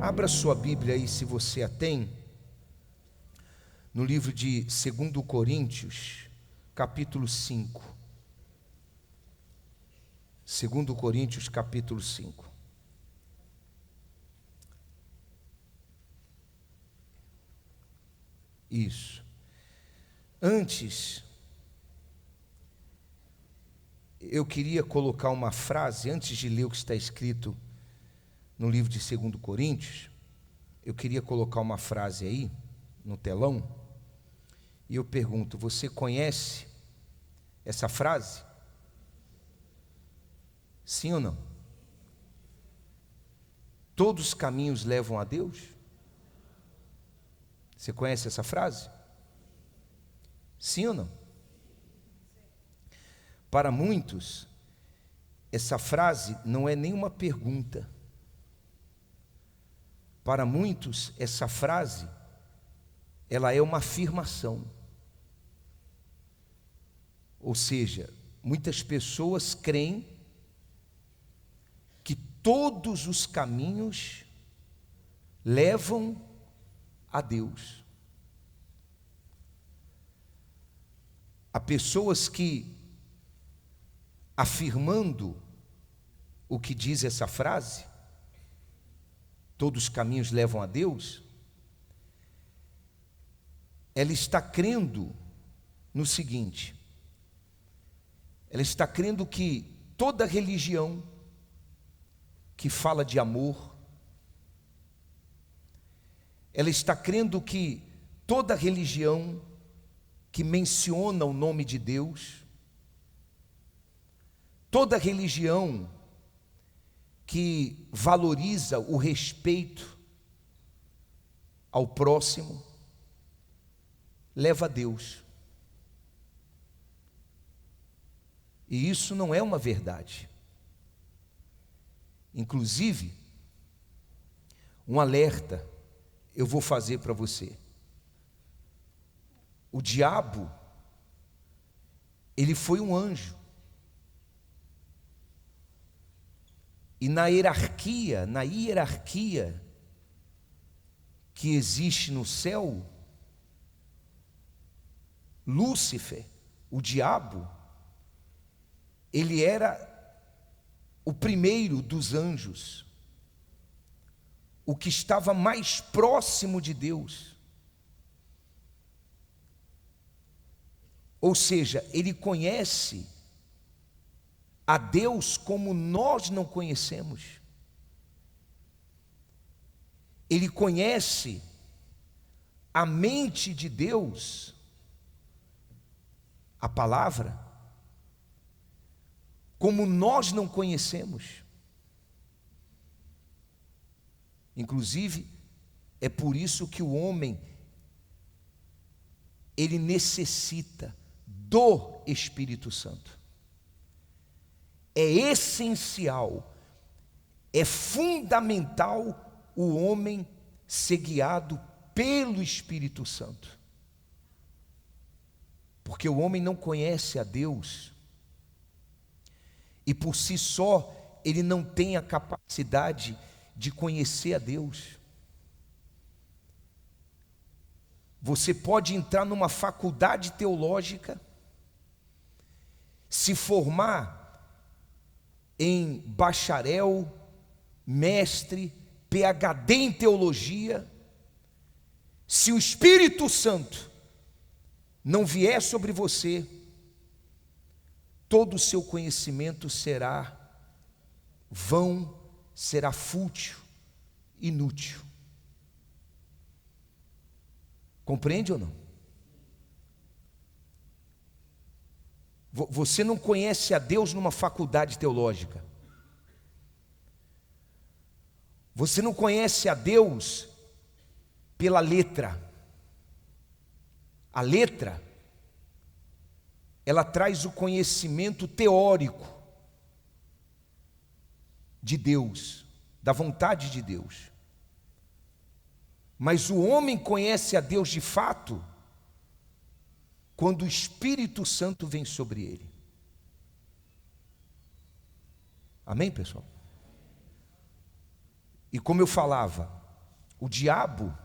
Abra sua Bíblia aí, se você a tem, no livro de 2 Coríntios, capítulo 5. 2 Coríntios, capítulo 5. Isso. Antes, eu queria colocar uma frase, antes de ler o que está escrito no livro de 2 Coríntios, eu queria colocar uma frase aí, no telão, e eu pergunto, você conhece essa frase? Sim ou não? Todos os caminhos levam a Deus? Você conhece essa frase? Sim ou não? Para muitos, essa frase não é nenhuma pergunta. Para muitos, essa frase, ela é uma afirmação. Ou seja, muitas pessoas creem que todos os caminhos levam a Deus. Há pessoas que, afirmando o que diz essa frase, todos os caminhos levam a Deus, ela está crendo no seguinte: ela está crendo que toda religião que fala de amor, ela está crendo que toda religião que menciona o nome de Deus, toda religião que valoriza o respeito ao próximo, leva a Deus. E isso não é uma verdade. Inclusive, um alerta eu vou fazer para você. O diabo, ele foi um anjo. E na hierarquia que existe no céu, Lúcifer, o diabo, ele era o primeiro dos anjos, o que estava mais próximo de Deus. Ou seja, ele conhece a Deus como nós não conhecemos. Ele conhece a mente de Deus, a palavra, como nós não conhecemos. Inclusive, é por isso que o homem, ele necessita do Espírito Santo. É essencial, é fundamental o homem ser guiado pelo Espírito Santo. Porque o homem não conhece a Deus e por si só ele não tem a capacidade de conhecer a Deus. Você pode entrar numa faculdade teológica, se formar em bacharel, mestre, PhD em teologia, se o Espírito Santo não vier sobre você, todo o seu conhecimento será vão, será fútil, inútil. Compreende ou não? Você não conhece a Deus numa faculdade teológica. Você não conhece a Deus pela letra. A letra, ela traz o conhecimento teórico de Deus, da vontade de Deus. Mas o homem conhece a Deus de fato quando o Espírito Santo vem sobre ele. Amém, pessoal? E como eu falava, O diabo,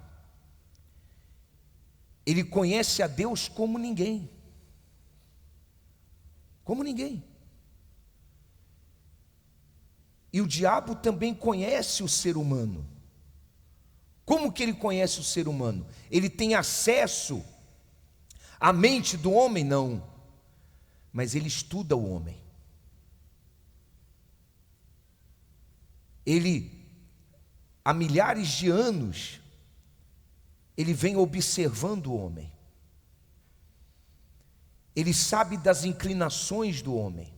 ele conhece a Deus como ninguém. Como ninguém. E o diabo também conhece o ser humano. Como que ele conhece o ser humano? Ele tem acesso à mente do homem? Não. Mas ele estuda o homem. Ele, há milhares de anos, ele vem observando o homem. Ele sabe das inclinações do homem.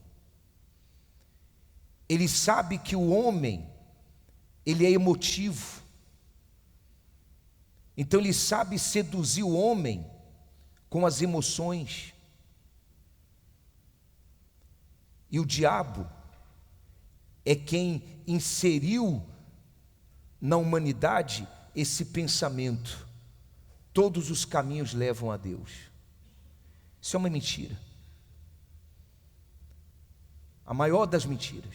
Ele sabe que o homem, ele é emotivo. Então ele sabe seduzir o homem com as emoções. E o diabo é quem inseriu na humanidade esse pensamento: todos os caminhos levam a Deus. Isso é uma mentira. A maior das mentiras.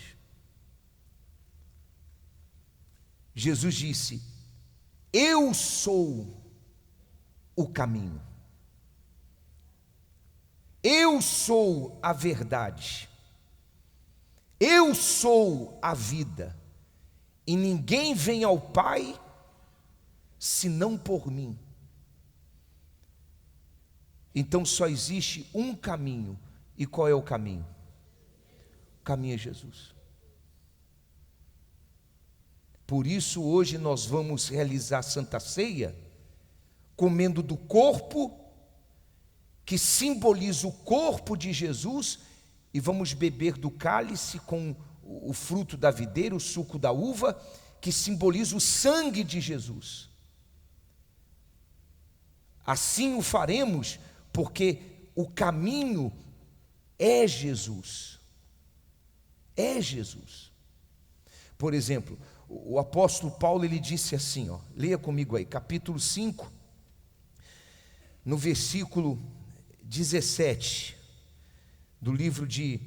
Jesus disse: eu sou o caminho. Eu sou a verdade. Eu sou a vida. E ninguém vem ao Pai senão por mim. Então só existe um caminho. E qual é o caminho? O caminho é Jesus. Por isso hoje nós vamos realizar a Santa Ceia comendo do corpo, que simboliza o corpo de Jesus, e vamos beber do cálice com o fruto da videira, o suco da uva, que simboliza o sangue de Jesus. Assim o faremos porque o caminho é Jesus. É Jesus. Por exemplo, o apóstolo Paulo, ele disse assim, leia comigo aí, capítulo 5, no versículo 17, do livro de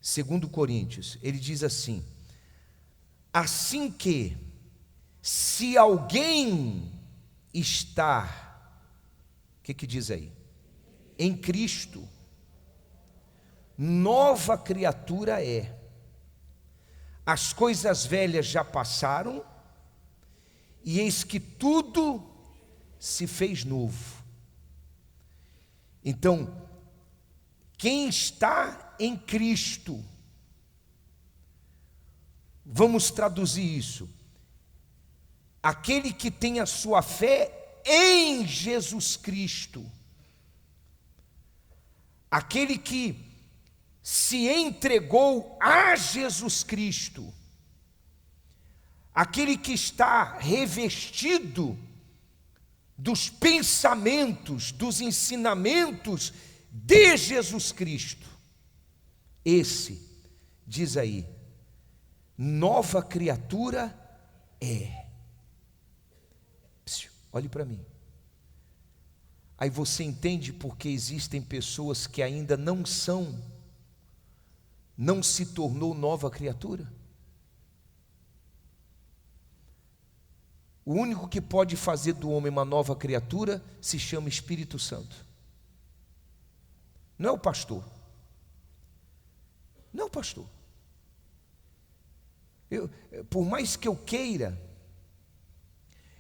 2 Coríntios, ele diz assim: assim que, se alguém está, o que diz aí? Em Cristo, nova criatura é. As coisas velhas já passaram, e eis que tudo se fez novo. Então, quem está em Cristo, vamos traduzir isso, aquele que tem a sua fé em Jesus Cristo, aquele que se entregou a Jesus Cristo, aquele que está revestido dos pensamentos, dos ensinamentos de Jesus Cristo, esse, diz aí, nova criatura é. Olhe para mim. Aí você entende porque existem pessoas que ainda não se tornou nova criatura? O único que pode fazer do homem uma nova criatura se chama Espírito Santo. Não é o pastor. Não é o pastor. Por mais que eu queira,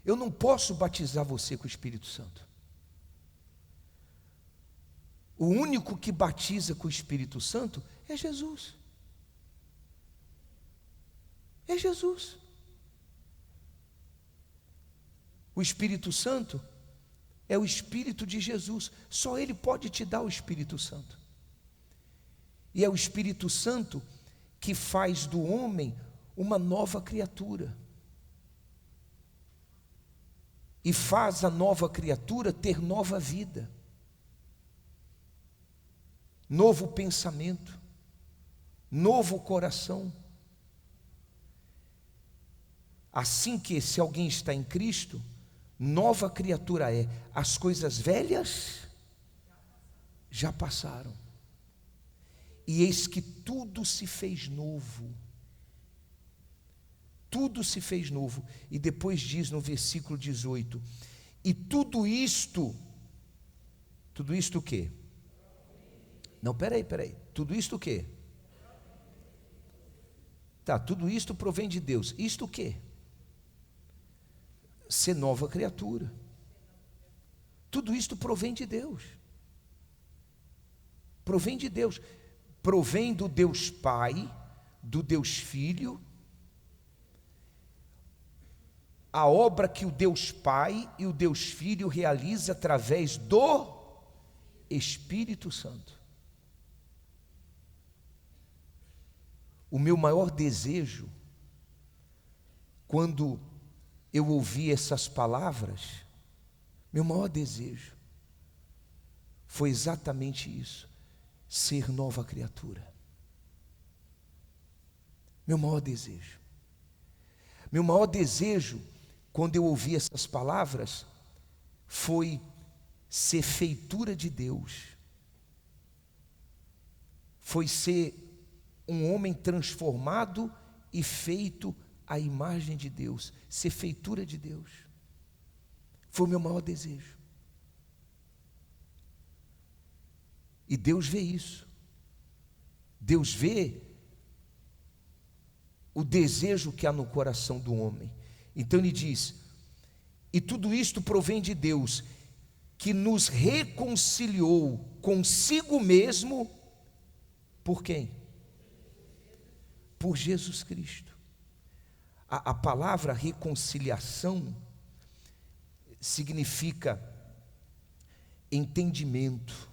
eu não posso batizar você com o Espírito Santo. O único que batiza com o Espírito Santo é Jesus. É Jesus. O Espírito Santo é o Espírito de Jesus. Só Ele pode te dar o Espírito Santo. E é o Espírito Santo que faz do homem uma nova criatura. E faz a nova criatura ter nova vida. Novo pensamento. Novo coração. Assim que, se alguém está em Cristo, nova criatura é. As coisas velhas já passaram. E eis que tudo se fez novo. tudo se fez novo. E depois diz no versículo 18: e tudo isto o quê? Não, peraí, tudo isto o quê? Tá, tudo isto provém de Deus. Isto o quê? Ser nova criatura. Tudo isto provém de Deus. Provém de Deus. Provém do Deus Pai, do Deus Filho. A obra que o Deus Pai e o Deus Filho realiza através do Espírito Santo. O meu maior desejo, quando eu ouvi essas palavras, meu maior desejo foi exatamente isso: ser nova criatura. Meu maior desejo. Meu maior desejo, quando eu ouvi essas palavras, foi ser feitura de Deus. Foi ser um homem transformado e feito à imagem de Deus, ser feitura de Deus. Foi o meu maior desejo. E Deus vê isso. Deus vê o desejo que há no coração do homem. Então ele diz: e tudo isto provém de Deus, que nos reconciliou consigo mesmo. Por quem? Por Jesus Cristo. A palavra reconciliação significa entendimento.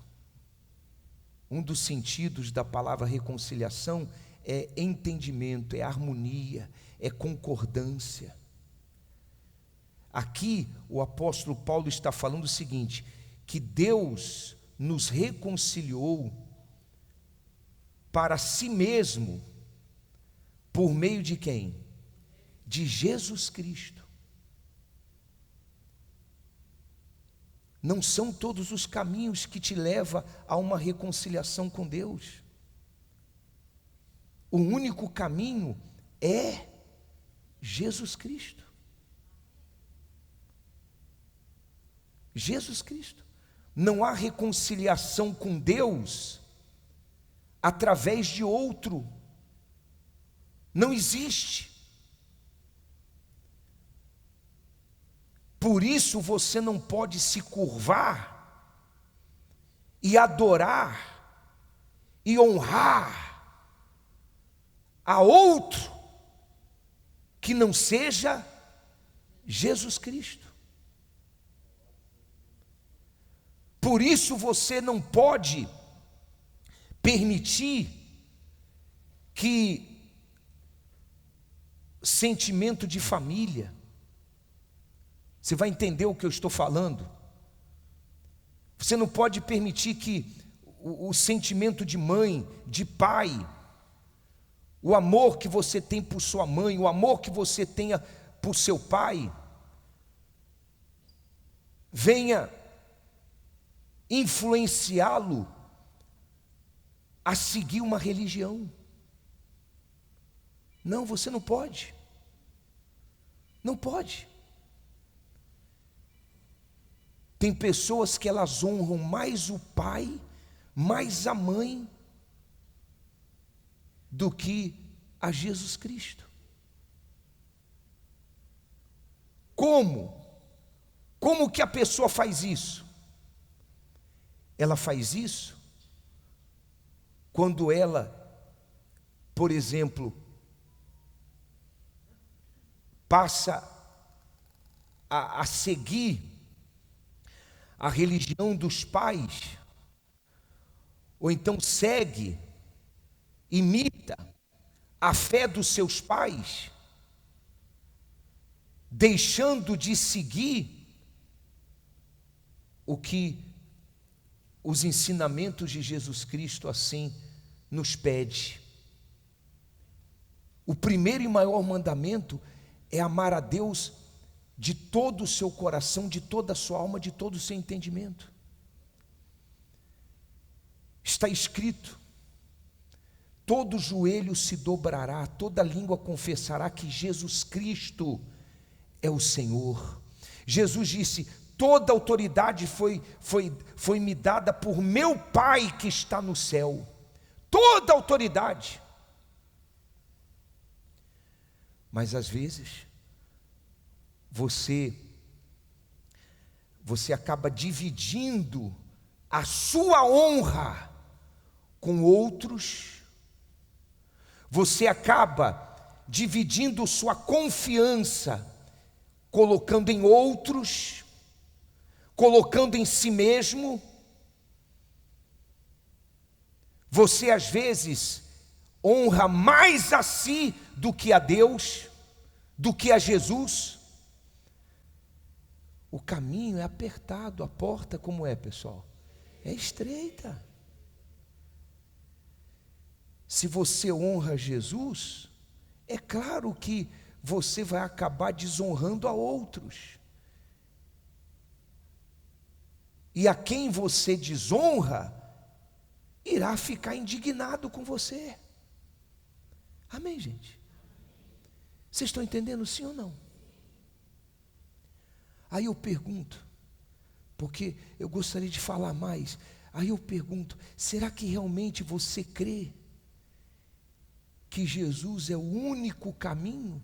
Um dos sentidos da palavra reconciliação é entendimento, é harmonia, é concordância. Aqui o apóstolo Paulo está falando o seguinte: que Deus nos reconciliou para si mesmo, por meio de quem? De Jesus Cristo. Não são todos os caminhos que te levam a uma reconciliação com Deus. O único caminho é Jesus Cristo. Jesus Cristo. Não há reconciliação com Deus através de outro. Não existe. Por isso você não pode se curvar e adorar e honrar a outro que não seja Jesus Cristo. Por isso você não pode permitir que sentimento de família, você vai entender o que eu estou falando. Você não pode permitir que o sentimento de mãe, de pai, o amor que você tem por sua mãe, o amor que você tenha por seu pai, venha influenciá-lo a seguir uma religião. Não, você não pode. Não pode. Tem pessoas que elas honram mais o pai, mais a mãe, do que a Jesus Cristo. Como? Como que a pessoa faz isso? Ela faz isso quando ela, por exemplo, passa a seguir a religião dos pais, ou então segue, imita a fé dos seus pais, deixando de seguir o que os ensinamentos de Jesus Cristo assim nos pede. O primeiro e maior mandamento é amar a Deus de todo o seu coração, de toda a sua alma, de todo o seu entendimento. Está escrito: todo joelho se dobrará, toda língua confessará que Jesus Cristo é o Senhor. Jesus disse: toda autoridade foi me dada por meu Pai que está no céu. Toda autoridade. Mas às vezes você acaba dividindo a sua honra com outros. Você acaba dividindo sua confiança, colocando em outros, colocando em si mesmo. Você às vezes honra mais a si do que a Deus, do que a Jesus. O caminho é apertado, a porta como é, pessoal? É estreita. Se você honra Jesus, é claro que você vai acabar desonrando a outros. E a quem você desonra, irá ficar indignado com você. Amém, gente? Vocês estão entendendo, sim ou não? Aí eu pergunto, porque eu gostaria de falar mais. Aí eu pergunto, será que realmente você crê que Jesus é o único caminho?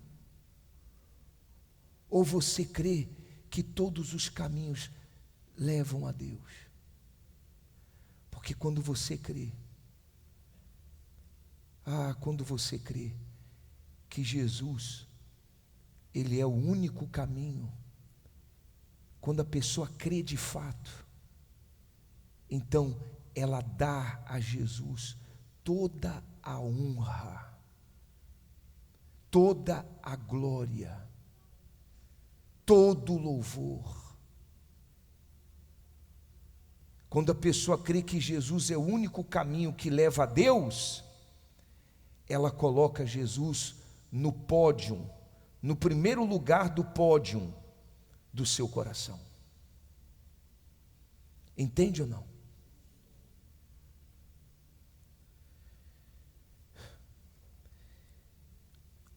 Ou você crê que todos os caminhos levam a Deus? Porque quando você crê que Jesus, Ele é o único caminho, quando a pessoa crê de fato, então ela dá a Jesus toda a honra, toda a glória, todo o louvor. Quando a pessoa crê que Jesus é o único caminho que leva a Deus, ela coloca Jesus no pódio, no primeiro lugar do pódio do seu coração. Entende ou não?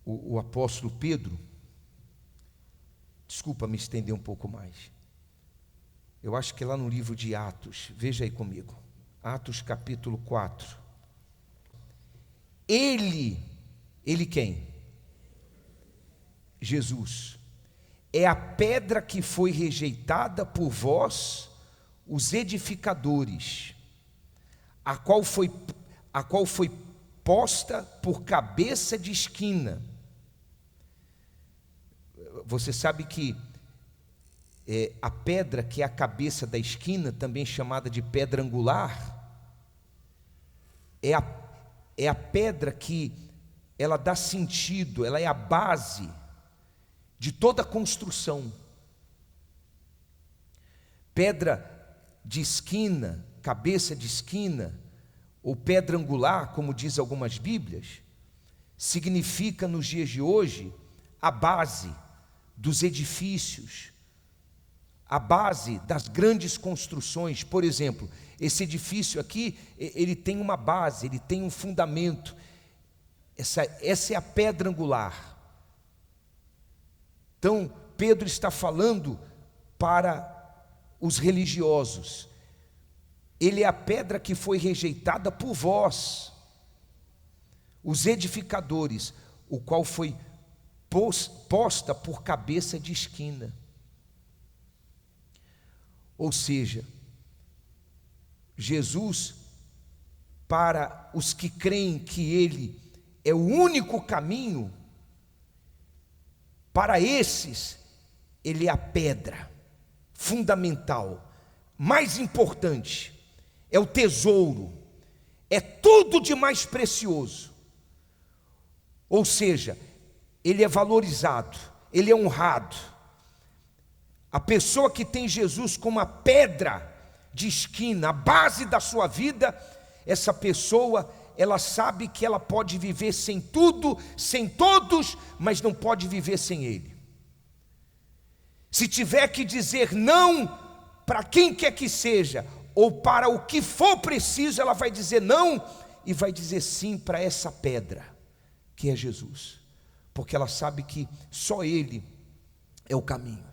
O apóstolo Pedro, desculpa me estender um pouco mais, eu acho que lá no livro de Atos, veja aí comigo, Atos capítulo 4, ele quem? Jesus, é a pedra que foi rejeitada por vós, os edificadores, a qual foi posta por cabeça de esquina. Você sabe que a pedra que é a cabeça da esquina, também chamada de pedra angular, é a pedra que ela dá sentido, ela é a base de toda a construção. Pedra de esquina, cabeça de esquina, ou pedra angular, como diz algumas Bíblias, significa nos dias de hoje a base dos edifícios, a base das grandes construções. Por exemplo, esse edifício aqui, ele tem uma base, ele tem um fundamento. Essa é a pedra angular. Então, Pedro está falando para os religiosos. Ele é a pedra que foi rejeitada por vós, os edificadores, o qual foi posta por cabeça de esquina. Ou seja, Jesus, para os que creem que Ele é o único caminho, para esses, Ele é a pedra fundamental, mais importante, é o tesouro, é tudo de mais precioso. Ou seja, Ele é valorizado, Ele é honrado. A pessoa que tem Jesus como a pedra de esquina, a base da sua vida, essa pessoa, ela sabe que ela pode viver sem tudo, sem todos, mas não pode viver sem Ele. Se tiver que dizer não para quem quer que seja, ou para o que for preciso, ela vai dizer não, e vai dizer sim para essa pedra, que é Jesus, porque ela sabe que só Ele é o caminho.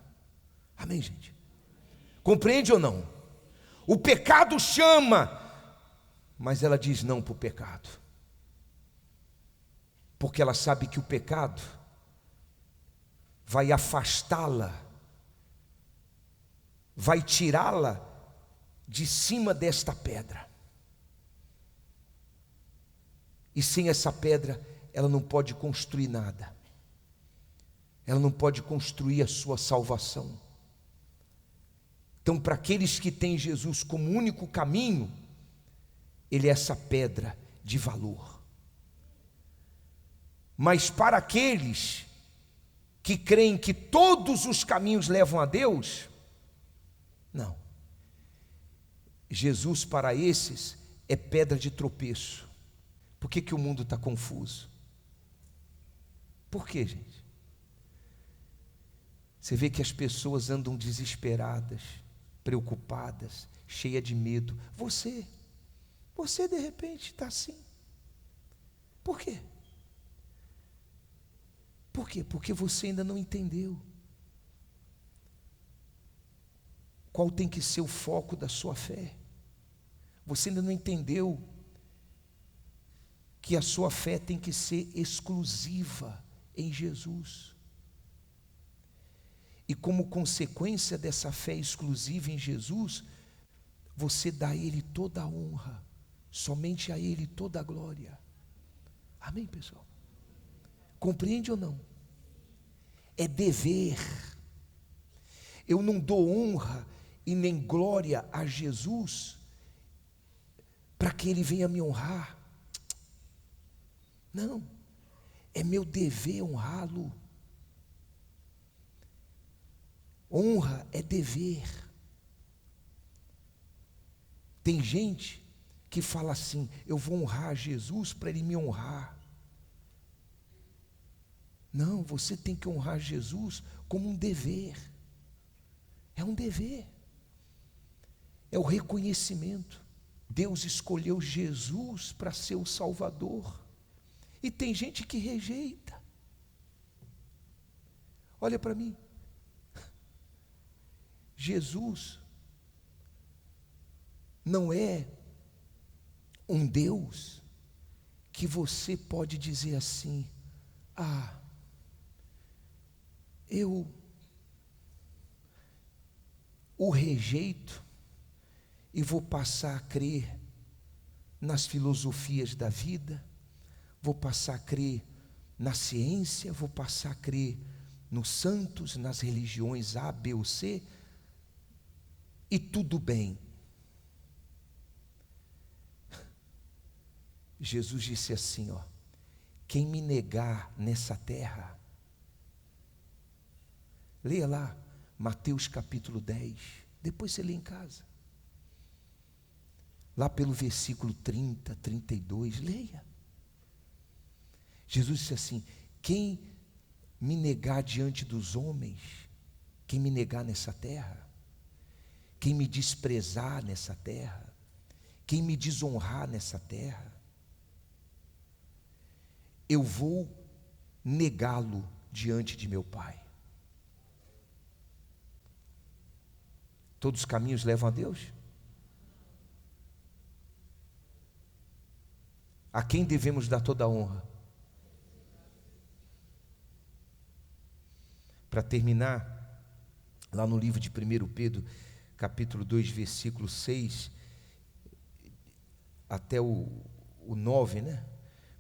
Amém, gente? Compreende ou não? O pecado chama, mas ela diz não para o pecado, porque ela sabe que o pecado vai afastá-la, vai tirá-la de cima desta pedra, e sem essa pedra ela não pode construir nada, ela não pode construir a sua salvação. Então, para aqueles que têm Jesus como único caminho, Ele é essa pedra de valor. Mas para aqueles que creem que todos os caminhos levam a Deus, não. Jesus para esses é pedra de tropeço. Por que o mundo está confuso? Por quê, gente? Você vê que as pessoas andam desesperadas, preocupadas, cheias de medo. Você de repente está assim. Por quê? Por quê? Porque você ainda não entendeu qual tem que ser o foco da sua fé. Você ainda não entendeu que a sua fé tem que ser exclusiva em Jesus. E como consequência dessa fé exclusiva em Jesus, você dá a Ele toda a honra, somente a Ele toda a glória. Amém, pessoal? Compreende ou não? É dever. Eu não dou honra e nem glória a Jesus para que Ele venha me honrar. Não, é meu dever honrá-lo. Honra é dever. Tem gente que fala assim: eu vou honrar Jesus para Ele me honrar. Não, você tem que honrar Jesus como um dever. É um dever. É o reconhecimento. Deus escolheu Jesus para ser o Salvador. E tem gente que rejeita. Olha para mim. Jesus não é um Deus que você pode dizer assim: ah, eu o rejeito e vou passar a crer nas filosofias da vida, vou passar a crer na ciência, vou passar a crer nos santos, nas religiões A, B ou C, e tudo bem. Jesus disse assim, ó: quem me negar nessa terra, leia lá, Mateus capítulo 10, depois você lê em casa, lá pelo versículo 30, 32, leia. Jesus disse assim: quem me negar diante dos homens, quem me negar nessa terra, quem me desprezar nessa terra, quem me desonrar nessa terra, eu vou negá-lo diante de meu Pai. Todos os caminhos levam a Deus? A quem devemos dar toda a honra? Para terminar, lá no livro de 1 Pedro, capítulo 2, versículo 6, até o 9, né?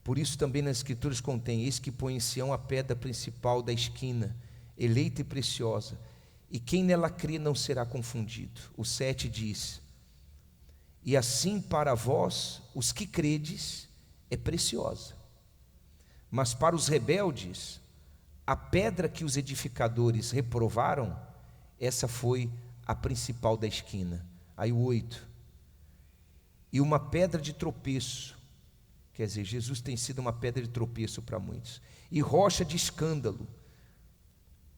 Por isso também nas Escrituras contém: eis que põe em Sião a pedra principal da esquina, eleita e preciosa, e quem nela crê não será confundido. O 7 diz: e assim para vós, os que credes, é preciosa, mas para os rebeldes, a pedra que os edificadores reprovaram, essa foi a principal da esquina. Aí o 8: e uma pedra de tropeço. Quer dizer, Jesus tem sido uma pedra de tropeço para muitos, e rocha de escândalo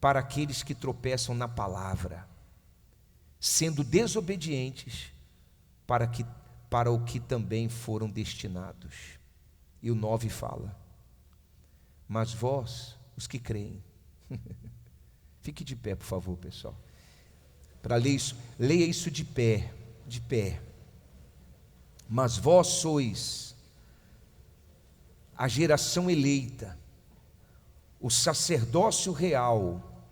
para aqueles que tropeçam na palavra, sendo desobedientes, para o que também foram destinados. E o 9 fala: mas vós, os que creem, fique de pé, por favor, pessoal, para ler isso, leia isso de pé, de pé. Mas vós sois a geração eleita, o sacerdócio real,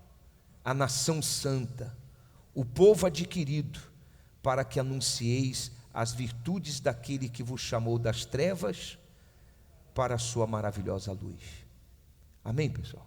a nação santa, o povo adquirido, para que anuncieis as virtudes daquele que vos chamou das trevas para a sua maravilhosa luz. Amém, pessoal?